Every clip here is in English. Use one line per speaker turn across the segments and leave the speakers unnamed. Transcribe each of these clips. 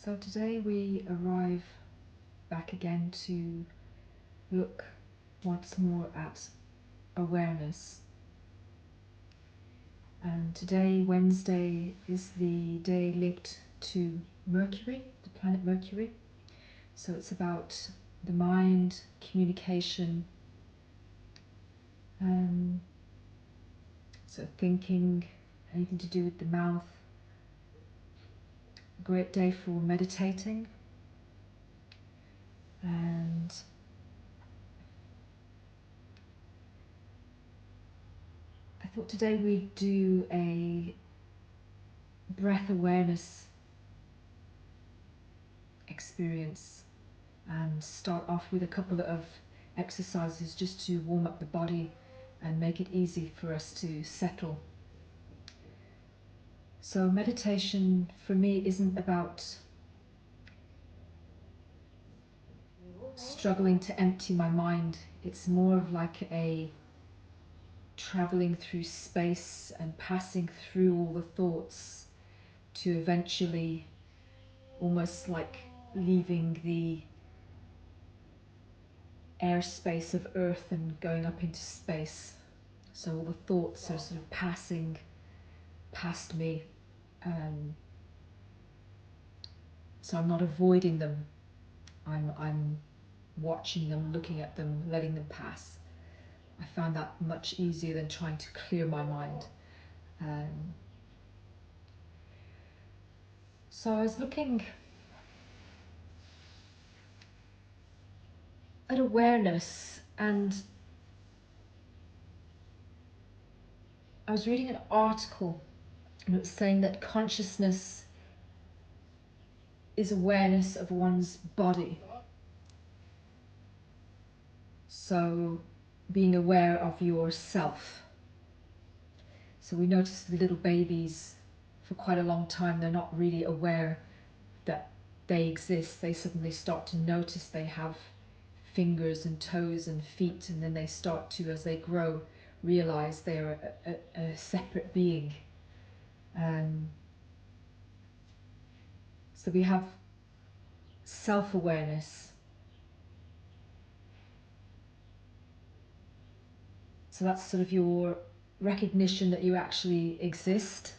So today we arrive back again to look once more at awareness. And today, Wednesday, is the day linked to Mercury, the planet Mercury. So it's about the mind, communication, so thinking, anything to do with the mouth. A great day for meditating. And I thought today we'd do a breath awareness experience and start off with a couple of exercises just to warm up the body and make it easy for us to settle. So meditation for me isn't about struggling to empty my mind. It's more of like a traveling through space and passing through all the thoughts to eventually almost like leaving the airspace of Earth and going up into space. So all the thoughts are sort of passing past me. So I'm not avoiding them. I'm watching them, looking at them, letting them pass. I found that much easier than trying to clear my mind. So I was looking at awareness, and I was reading an article, and it was saying that consciousness is awareness of one's body. So being aware of yourself. So we notice the little babies, for quite a long time, they're not really aware that they exist. They suddenly start to notice they have fingers and toes and feet, and then they start to, as they grow, realize they're a separate being. So we have self-awareness. So that's sort of your recognition that you actually exist.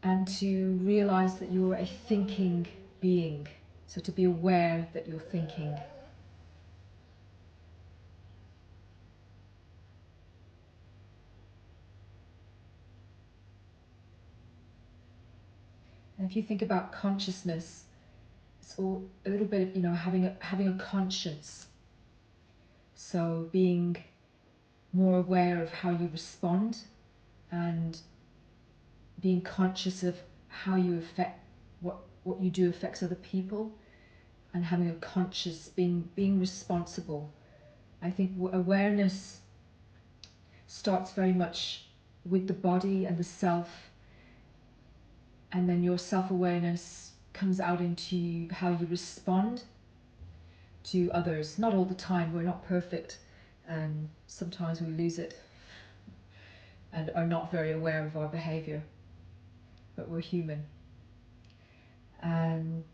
And to realize that you're a thinking being. So to be aware that you're thinking. And if you think about consciousness, it's all a little bit of, having a conscience. So being more aware of how you respond and being conscious of how you affect what you do affects other people, and having a conscious being responsible. I think awareness starts very much with the body and the self, and then your self-awareness comes out into how you respond to others. Not all the time, we're not perfect, and sometimes we lose it and are not very aware of our behavior, but we're human. And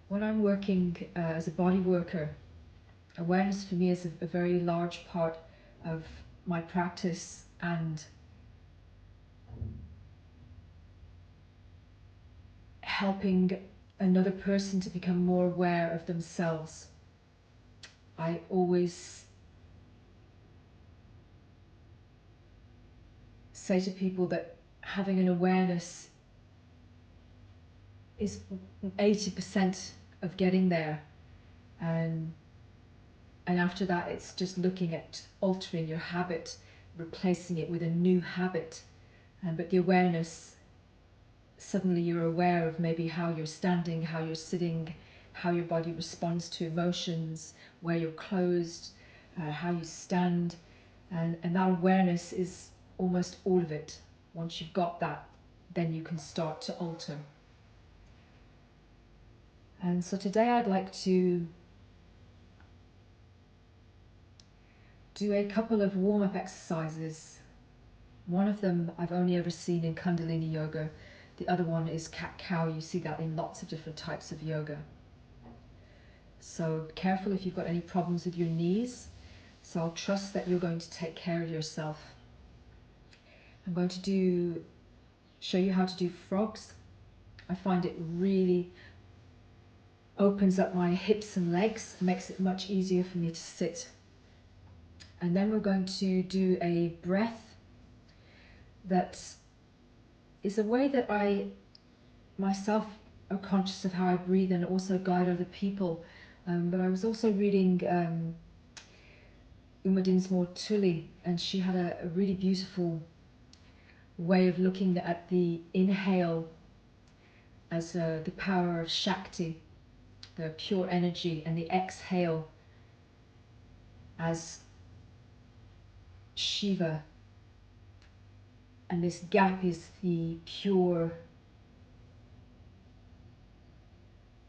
when I'm working as a body worker, awareness for me is a very large part of my practice, and helping another person to become more aware of themselves. I always say to people that having an awareness is 80% of getting there, and after that it's just looking at altering your habit, replacing it with a new habit. But the awareness, suddenly you're aware of maybe how you're standing, how you're sitting, how your body responds to emotions, where you're closed, how you stand, and that awareness is almost all of it. Once you've got that, then you can start to alter. And so today I'd like to do a couple of warm-up exercises. One of them I've only ever seen in Kundalini yoga. The other one is cat-cow. You see that in lots of different types of yoga. So careful if you've got any problems with your knees. So I'll trust that you're going to take care of yourself. I'm going to show you how to do frogs. I find it really opens up my hips and legs, makes it much easier for me to sit. And then we're going to do a breath that is a way that I myself are conscious of how I breathe and also guide other people. But I was also reading Uma Dinsmore Tully, and she had a really beautiful way of looking at the inhale as the power of Shakti, the pure energy, and the exhale as Shiva. And this gap is the pure,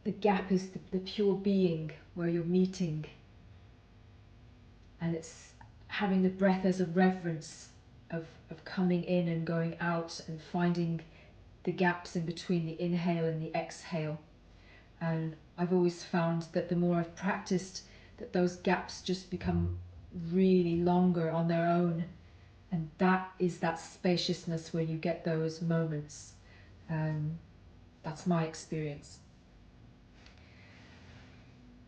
the gap is the pure being where you're meeting. And it's having the breath as a reverence of coming in and going out and finding the gaps in between the inhale and the exhale. And I've always found that the more I've practiced, that those gaps just become really longer on their own. And that is that spaciousness where you get those moments. That's my experience.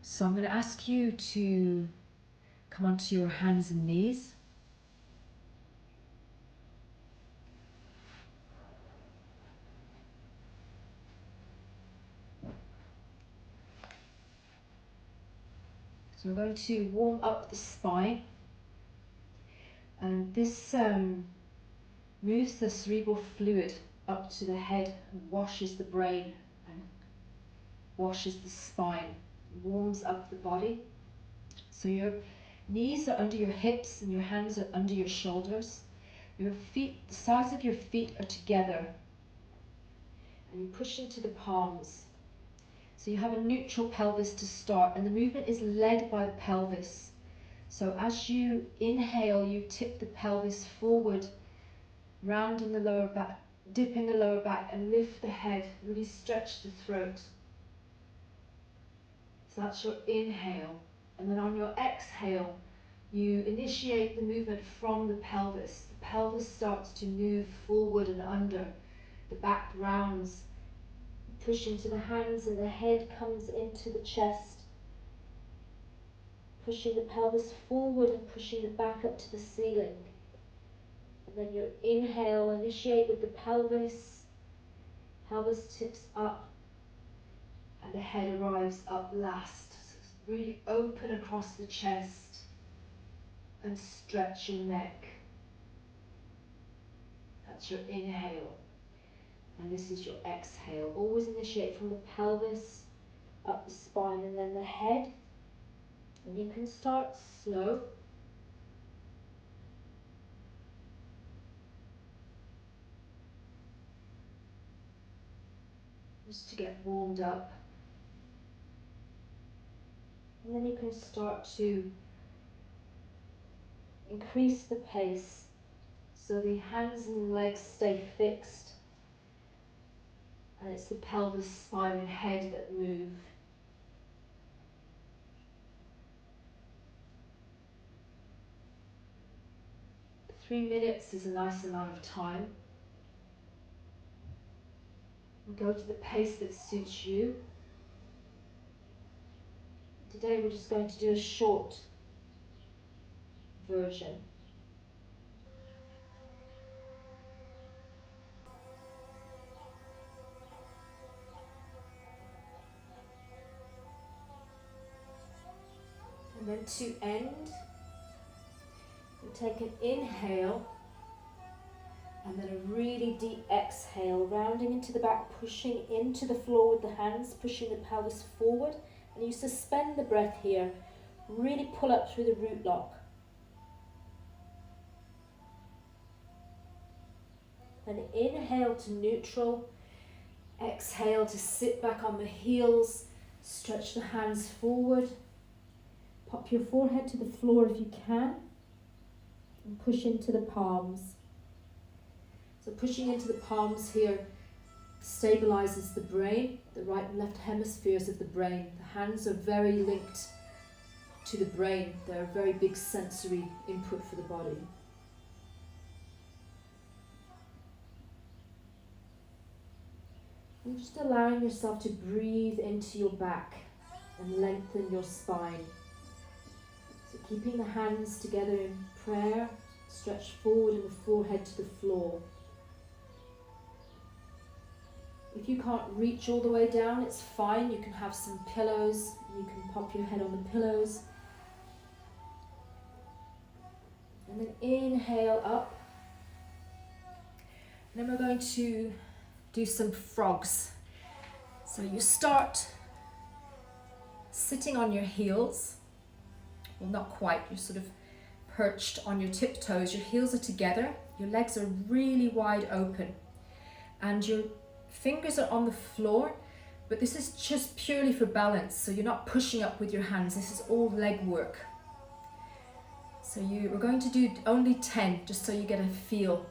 So I'm going to ask you to come onto your hands and knees. So we're going to warm up the spine. And this moves the cerebral fluid up to the head and washes the brain and washes the spine, warms up the body. So your knees are under your hips and your hands are under your shoulders. Your feet, the sides of your feet are together, and you push into the palms. So you have a neutral pelvis to start, and the movement is led by the pelvis. So as you inhale, you tip the pelvis forward, rounding the lower back, dipping the lower back, and lift the head, really stretch the throat. So that's your inhale. And then on your exhale, you initiate the movement from the pelvis. The pelvis starts to move forward and under. The back rounds, push into the hands, and the head comes into the chest. Pushing the pelvis forward and pushing the back up to the ceiling. And then your inhale, initiate with the pelvis. Pelvis tips up, and the head arrives up last. So really open across the chest and stretch your neck. That's your inhale. And this is your exhale. Always initiate from the pelvis, up the spine, and then the head. And you can start slow. Just to get warmed up. And then you can start to increase the pace so the hands and legs stay fixed. And it's the pelvis, spine, and head that move. Three minutes is a nice amount of time. And go to the pace that suits you. Today we're just going to do a short version. And then to end, we take an inhale and then a really deep exhale, rounding into the back, pushing into the floor with the hands, pushing the pelvis forward, and you suspend the breath here. Really pull up through the root lock. Then inhale to neutral, exhale to sit back on the heels, stretch the hands forward, pop your forehead to the floor if you can. And push into the palms. So pushing into the palms here stabilizes the brain, the right and left hemispheres of the brain. The hands are very linked to the brain. They're a very big sensory input for the body. And just allowing yourself to breathe into your back and lengthen your spine. So keeping the hands together in prayer, stretch forward and the forehead to the floor. If you can't reach all the way down, it's fine. You can have some pillows. You can pop your head on the pillows. And then inhale up. And then we're going to do some frogs. So you start sitting on your heels. Well, not quite. You're sort of perched on your tiptoes. Your heels are together. Your legs are really wide open. And your fingers are on the floor, but this is just purely for balance. So you're not pushing up with your hands. This is all leg work. So we're going to do only 10, just so you get a feel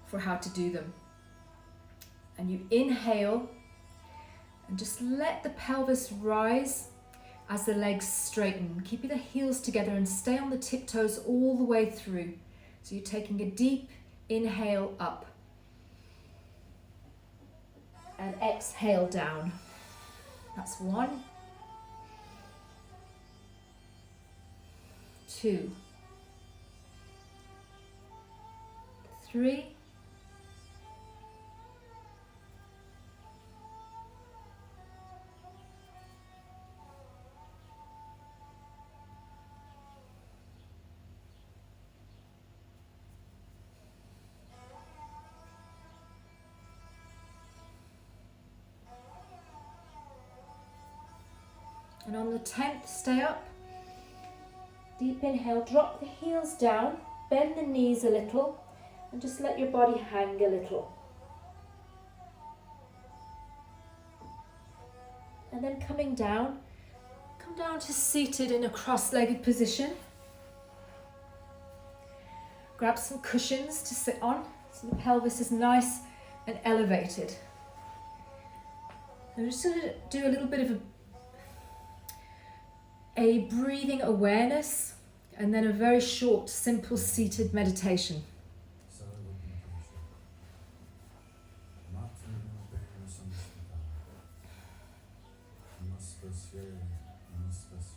for how to do them. And you inhale and just let the pelvis rise as the legs straighten. Keeping the heels together and stay on the tiptoes all the way through. So you're taking a deep inhale up. And exhale down. That's 1, 2, 3, 4. And on the 10th, stay up. Deep inhale, drop the heels down, bend the knees a little, and just let your body hang a little. And then coming down, come down to seated in a cross-legged position. Grab some cushions to sit on, so the pelvis is nice and elevated. I'm just going to do a little bit of a breathing awareness, and then a very short, simple seated meditation.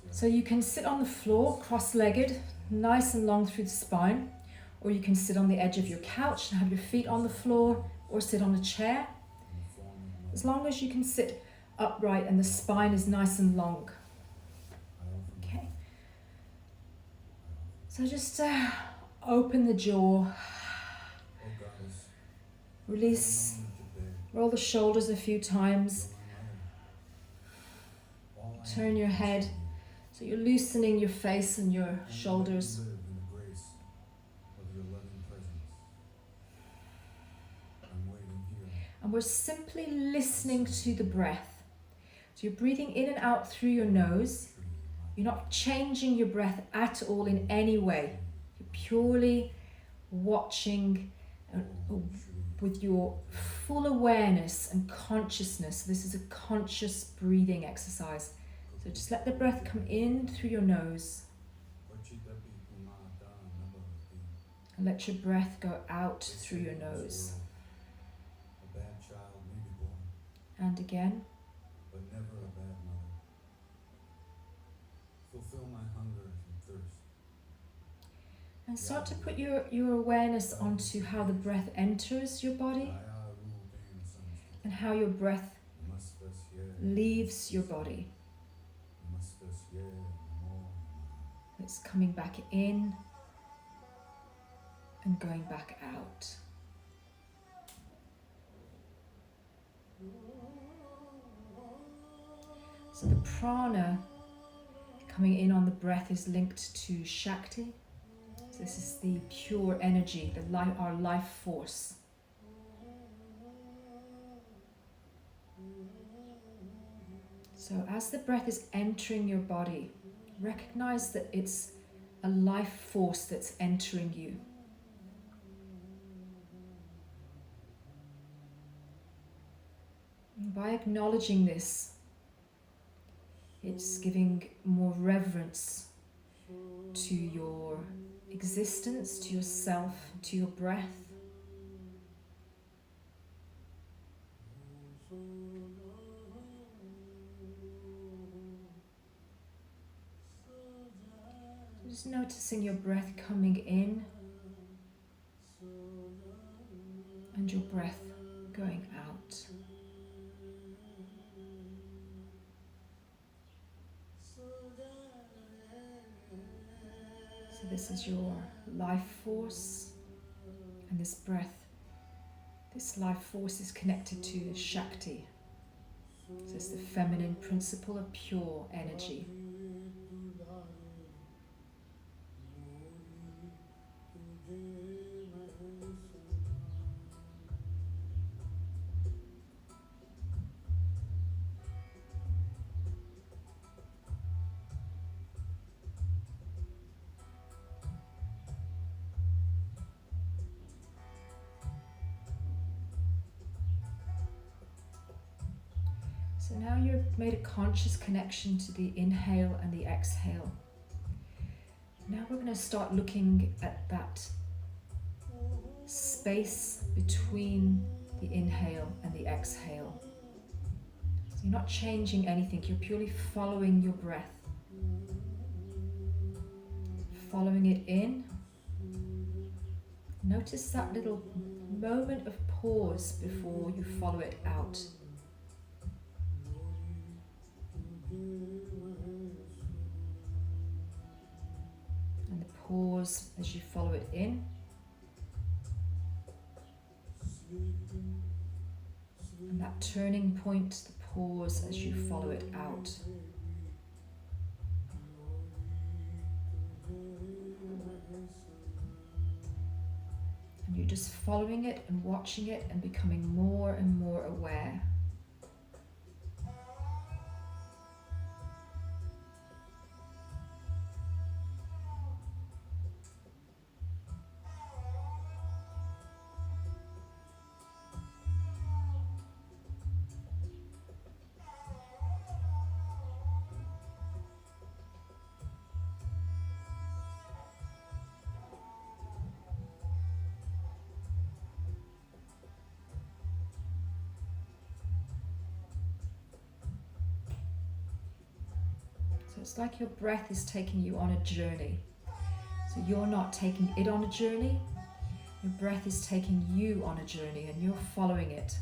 So you can sit on the floor, cross-legged, nice and long through the spine, or you can sit on the edge of your couch and have your feet on the floor, or sit on a chair. As long as you can sit upright and the spine is nice and long. Okay. So just open the jaw. Release, roll the shoulders a few times. Turn your head. So you're loosening your face and your shoulders. And we're simply listening to the breath. So you're breathing in and out through your nose. You're not changing your breath at all in any way. You're purely watching with your full awareness and consciousness. This is a conscious breathing exercise. So just let the breath come in through your nose. And let your breath go out through your nose. And again.
But never a bad mother. Fulfill my hunger and thirst.
And start to put your awareness onto how the breath enters your body and how your breath leaves your body. It's coming back in and going back out. So the prana coming in on the breath is linked to Shakti. So this is the pure energy, our life force. So as the breath is entering your body, recognize that it's a life force that's entering you. And by acknowledging this, it's giving more reverence to your existence, to yourself, to your breath. Just noticing your breath coming in and your breath going out. So this is your life force, and this breath, this life force is connected to Shakti. So it's the feminine principle of pure energy. So now you've made a conscious connection to the inhale and the exhale. Now we're going to start looking at that space between the inhale and the exhale. So you're not changing anything, you're purely following your breath. Following it in. Notice that little moment of pause before you follow it out. And the pause as you follow it in. And that turning point, the pause as you follow it out. And you're just following it and watching it and becoming more and more aware. So it's like your breath is taking you on a journey. So you're not taking it on a journey, your breath is taking you on a journey and you're following it.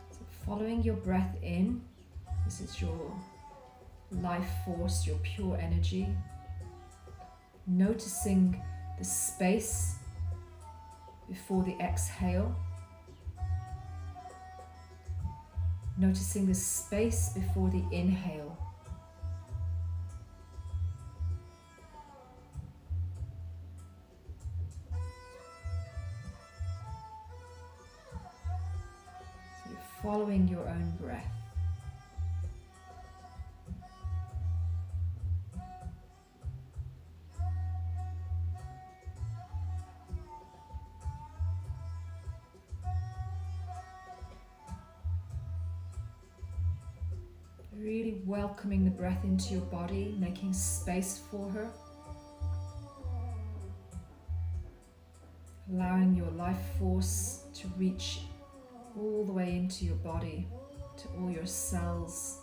So following your breath in, this is your life force, your pure energy. Noticing the space before the exhale. Noticing the space before the inhale. So you're following your own breath. Really welcoming the breath into your body, making space for her. Allowing your life force to reach all the way into your body, to all your cells.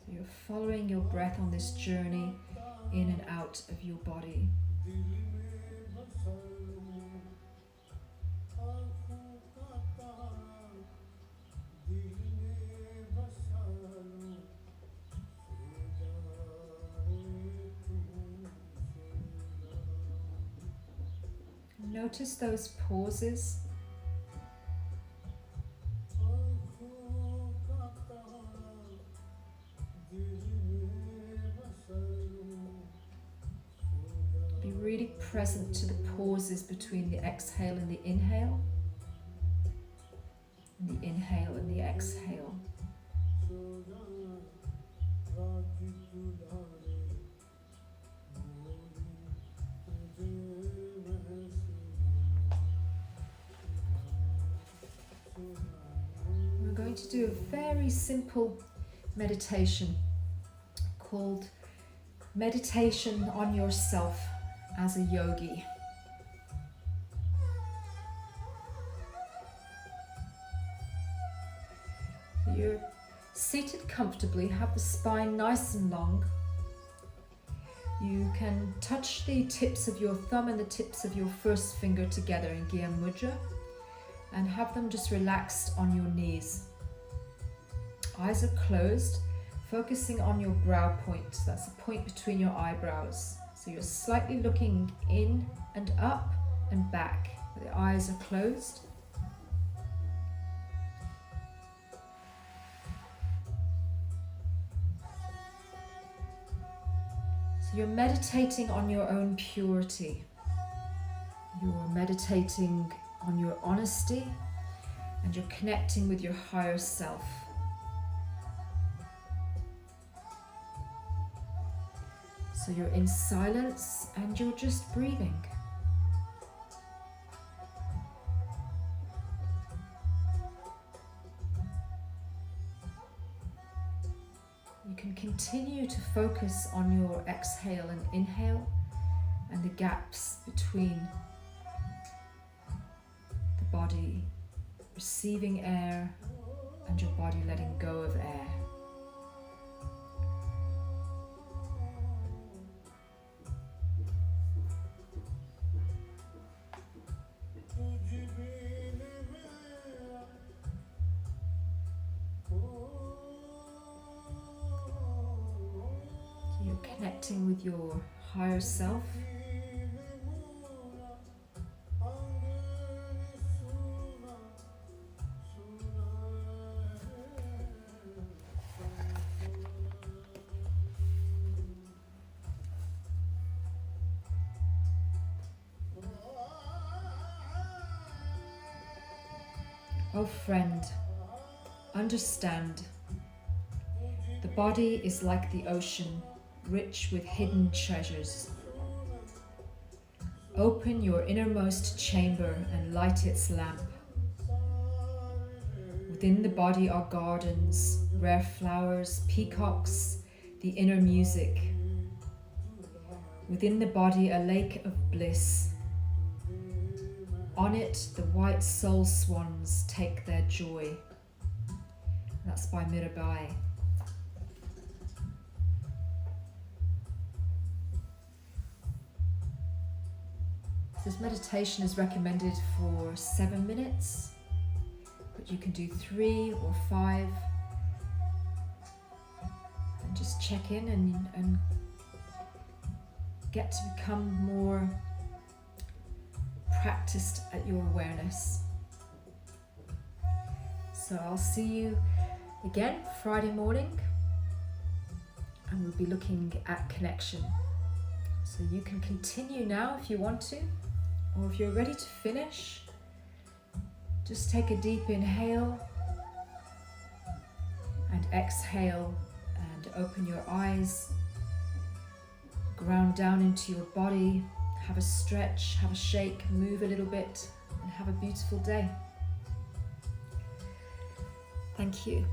So you're following your breath on this journey in and out of your body. Notice those pauses. Be really present to the pauses between the exhale and the inhale. And the inhale and the exhale. We're going to do a very simple meditation called Meditation on Yourself as a Yogi. You're seated comfortably, have the spine nice and long. You can touch the tips of your thumb and the tips of your first finger together in Gyan Mudra and have them just relaxed on your knees. Eyes are closed, focusing on your brow point. That's the point between your eyebrows. So you're slightly looking in and up and back. The eyes are closed. So you're meditating on your own purity. You're meditating on your honesty, and you're connecting with your higher self. So you're in silence and you're just breathing. You can continue to focus on your exhale and inhale and the gaps between the body receiving air and your body letting go of air. So you're connecting with your higher self. Oh friend, understand, the body is like the ocean, rich with hidden treasures. Open your innermost chamber and light its lamp. Within the body are gardens, rare flowers, peacocks, the inner music. Within the body a lake of bliss. On it, the white soul swans take their joy. That's by Lullabye. This meditation is recommended for 7 minutes, but you can do 3 or 5. And just check in and get to become more practiced at your awareness. So I'll see you again Friday morning, and we'll be looking at connection. So you can continue now if you want to, or if you're ready to finish, just take a deep inhale and exhale and open your eyes, ground down into your body. Have a stretch, have a shake, move a little bit, and have a beautiful day. Thank you.